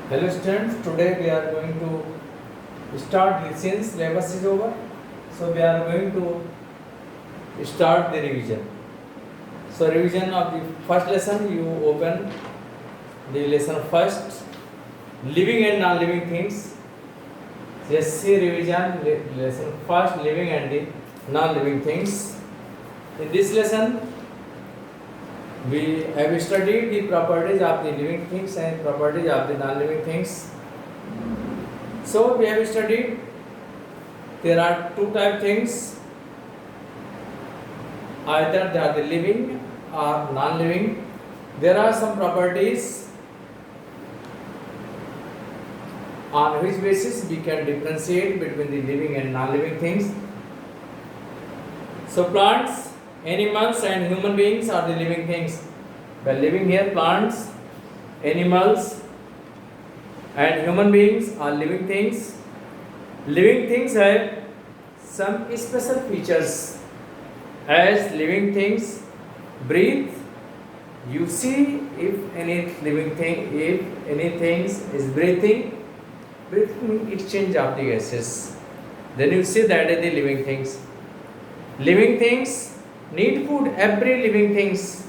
Hello students, today we are going to start since syllabus is over. So we are going to start the revision. So revision of the first lesson, you open the lesson first, living and non-living things. Just see revision lesson first, living and the non-living things. In this lesson, we have studied the properties of the living things and properties of the non-living things. So we have studied there are two type things, either they are the living or non-living. There are some properties on which basis we can differentiate between the living and non-living things. So plants, animals and human beings are the living things. By living here, plants, animals and human beings are living things. Living things have some special features. As living things breathe, you see if any living thing, if anything is breathing exchange of the gases. Then you see that is the living things. Living things need food. Every living things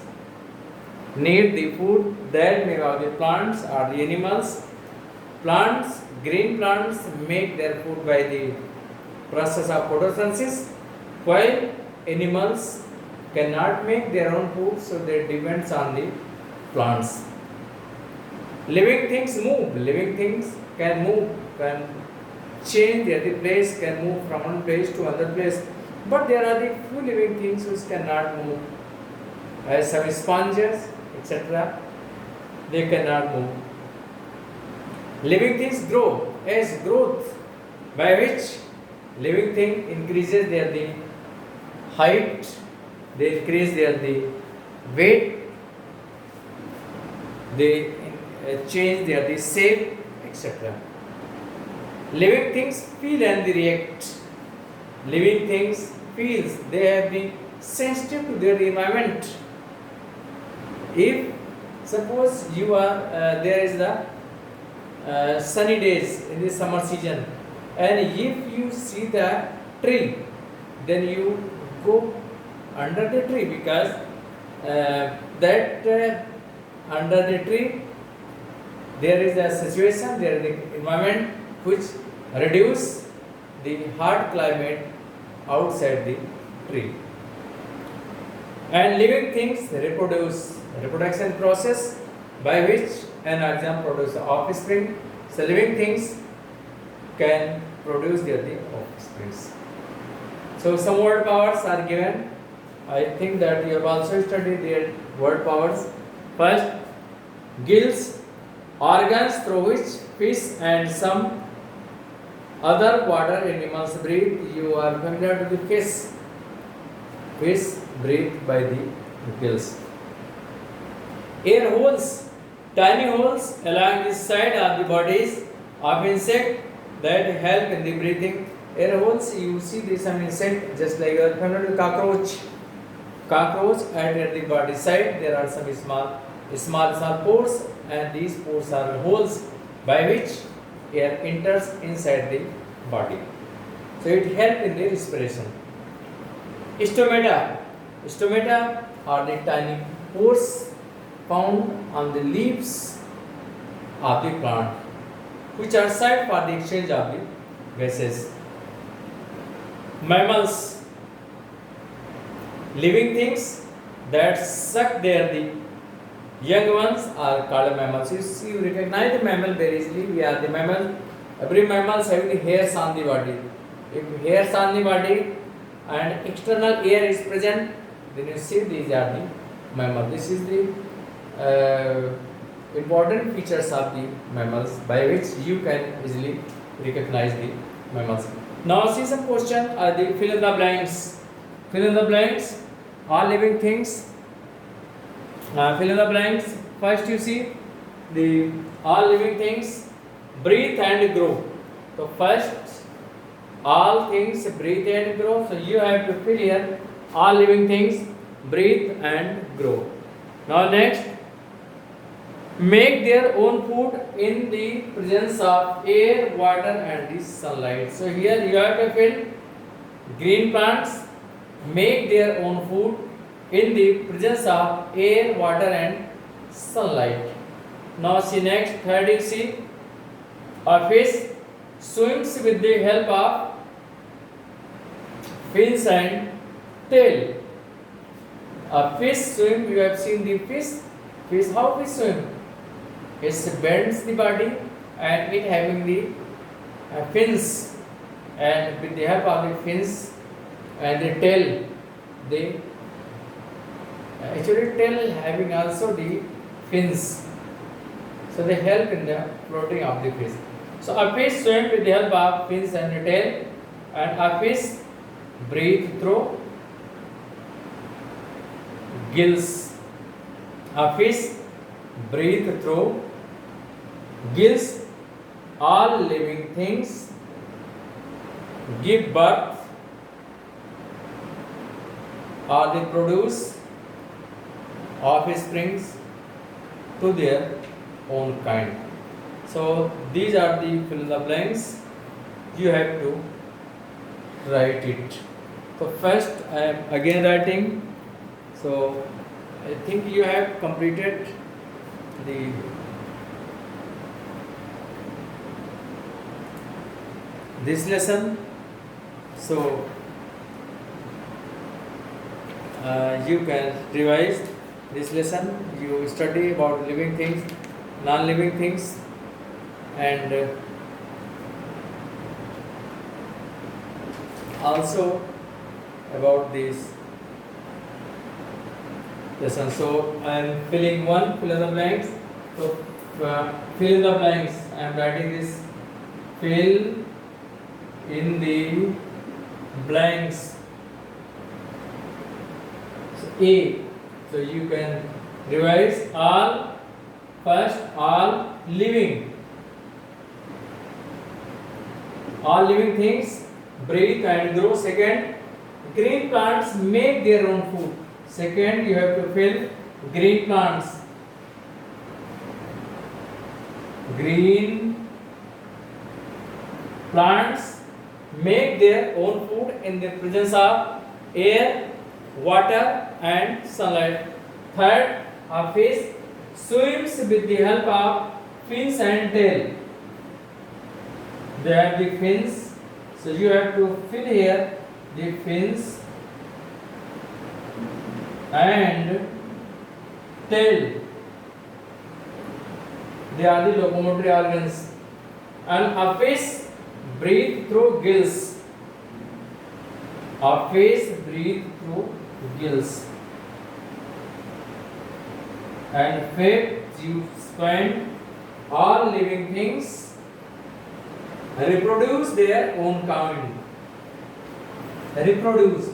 need the food. That may be the plants or the animals. Plants, green plants make their food by the process of photosynthesis, while animals cannot make their own food, so they depends on the plants. Living things move. Living things can move, can change their place, can move from one place to another place. But there are the few living things which cannot move, as some sponges, etc. They cannot move. Living things grow. As growth, by which living thing increases their the height, they increase their the weight, they change their the shape, etc. Living things feel and they react. Living things feels, they have been sensitive to their environment. If suppose you are there is the sunny days in the summer season, and if you see the tree, then you go under the tree, because under the tree there is a situation, there is the environment which reduce the hard climate outside the tree. And living things reproduce, reproduction process by which an organism produces offspring. So living things can produce their offsprings. So some word powers are given. I think that you have also studied their word powers. First, gills, organs through which fish and some other water animals breathe. You are familiar with the fish. Fish breathe by the gills. Air holes, tiny holes along the side of the bodies of insect that help in the breathing. Air holes, you see this some insect, just like you are familiar with cockroach. Cockroach, and at the body side there are some small pores, and these pores are holes by which air enters inside the body. So it helps in the respiration. Stomata. Stomata are the tiny pores found on the leaves of the plant, which are set for the exchange of the gases. Mammals, living things that suck the young ones are called mammals. You recognize the mammal very easily. We are the mammal. Every mammal is having the hairs on the body. If hairs on the body and external air is present, then you see these are the mammals. This is the important features of the mammals by which you can easily recognize the mammals. Now see some question, the fill in the blanks. Fill in the blanks, all living things. Fill in the blanks. First you see the all living things breathe and grow. So first, all things breathe and grow. So you have to fill here all living things breathe and grow. Now next, make their own food in the presence of air, water, and the sunlight. So here you have to fill green plants make their own food in the presence of air, water, and sunlight. Now see next, third you see a fish swims with the help of fins and tail. A fish swim, you have seen the fish. Fish, how fish swim? It bends the body and it having the fins, and with the help of the fins and the tail, they actually tail having also the fins, so they help in the floating of the fish. So a fish swim with the help of fins and the tail, and a fish breathe through gills. A fish breathe through gills. All living things give birth or they produce offsprings to their own kind. So these are the fill in the blanks. You have to write it. So first I am again writing. So I think you have completed this lesson. So you can revise this lesson. You study about living things, non-living things, and also about this lesson. So I am filling one, fill in the blanks. So fill in the blanks. I am writing this. Fill in the blanks. So A. So you can revise all. First, all living. All living things breathe and grow. Second, green plants make their own food. Second, you have to fill green plants. Green plants make their own food in the presence of air, water, and sunlight. Third, a fish swims with the help of fins and tail. They have the fins, so you have to fill here the fins and tail. They are the locomotory organs. And a fish breathe through gills. A fish breathe through gills. And fifth, you find all living things reproduce their own kind. Reproduce.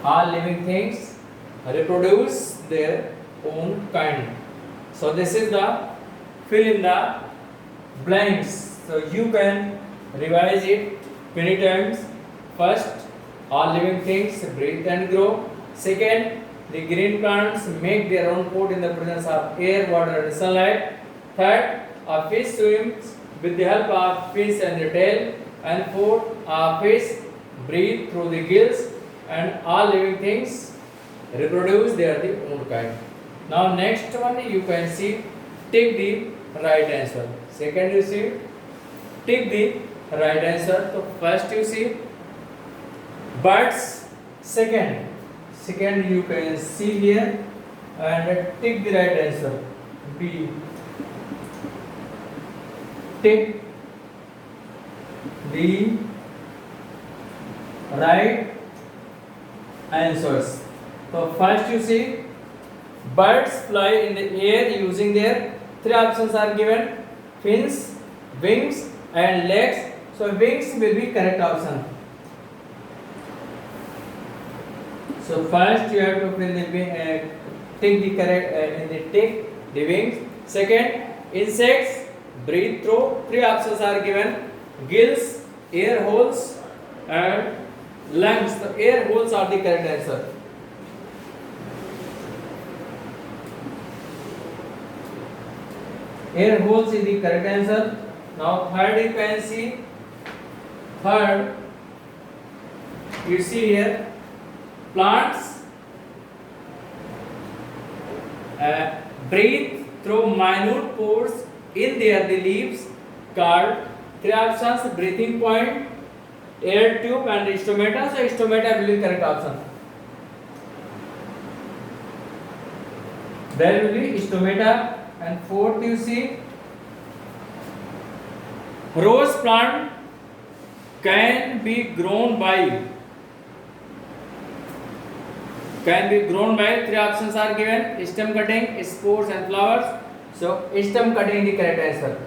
All living things reproduce their own kind. So this is the fill in the blanks. So you can revise it many times. First, all living things breathe and grow. Second, the green plants make their own food in the presence of air, water, and sunlight. Third, a fish swims with the help of fins and the tail. And fourth, a fish breathe through the gills. And all living things reproduce their own kind. Now next one you can see, take the right answer. Second you see, take the right answer. So first you see birds. Second you can see here and take the right answer. B. Take the right answers. So first you see birds fly in the air using their three options are given: fins, wings, and legs. So wings will be correct option. So first you have to fill the take the correct take the wings. Second, insects breathe through. Three options are given: gills, air holes, and lungs. The air holes are the correct answer. Air holes is the correct answer. Now third you can see. Third, you see here, plants breathe through minute pores in their leaves called three options: breathing point, air tube, and stomata. So stomata will be correct option. There will be stomata. And fourth you see, rose plant can be grown by three options are given: stem cutting, spores, and flowers. So stem cutting is the correct answer.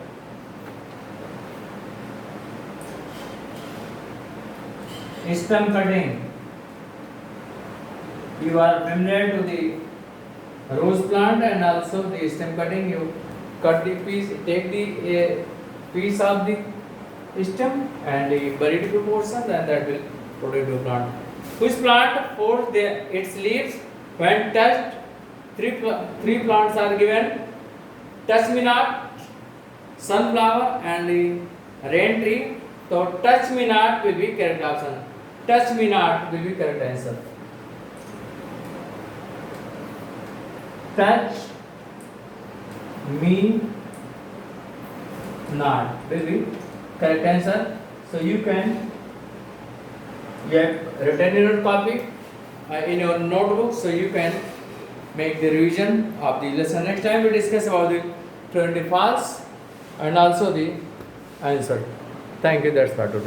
Stem cutting. You are familiar to the rose plant and also the stem cutting. You cut the piece, take the piece of the stem and bury it proportion, and that will produce a plant. Which plant folds its leaves when touched? Three plants are given: touch me not, sunflower, and the rain tree. So touch me not will be correct option. Touch me not will be correct answer. Touch me not will be correct answer. So you have written in your copy in your notebook, so you can make the revision of the lesson. Next time we discuss about the true and false and also the answer. Thank you. That's for today.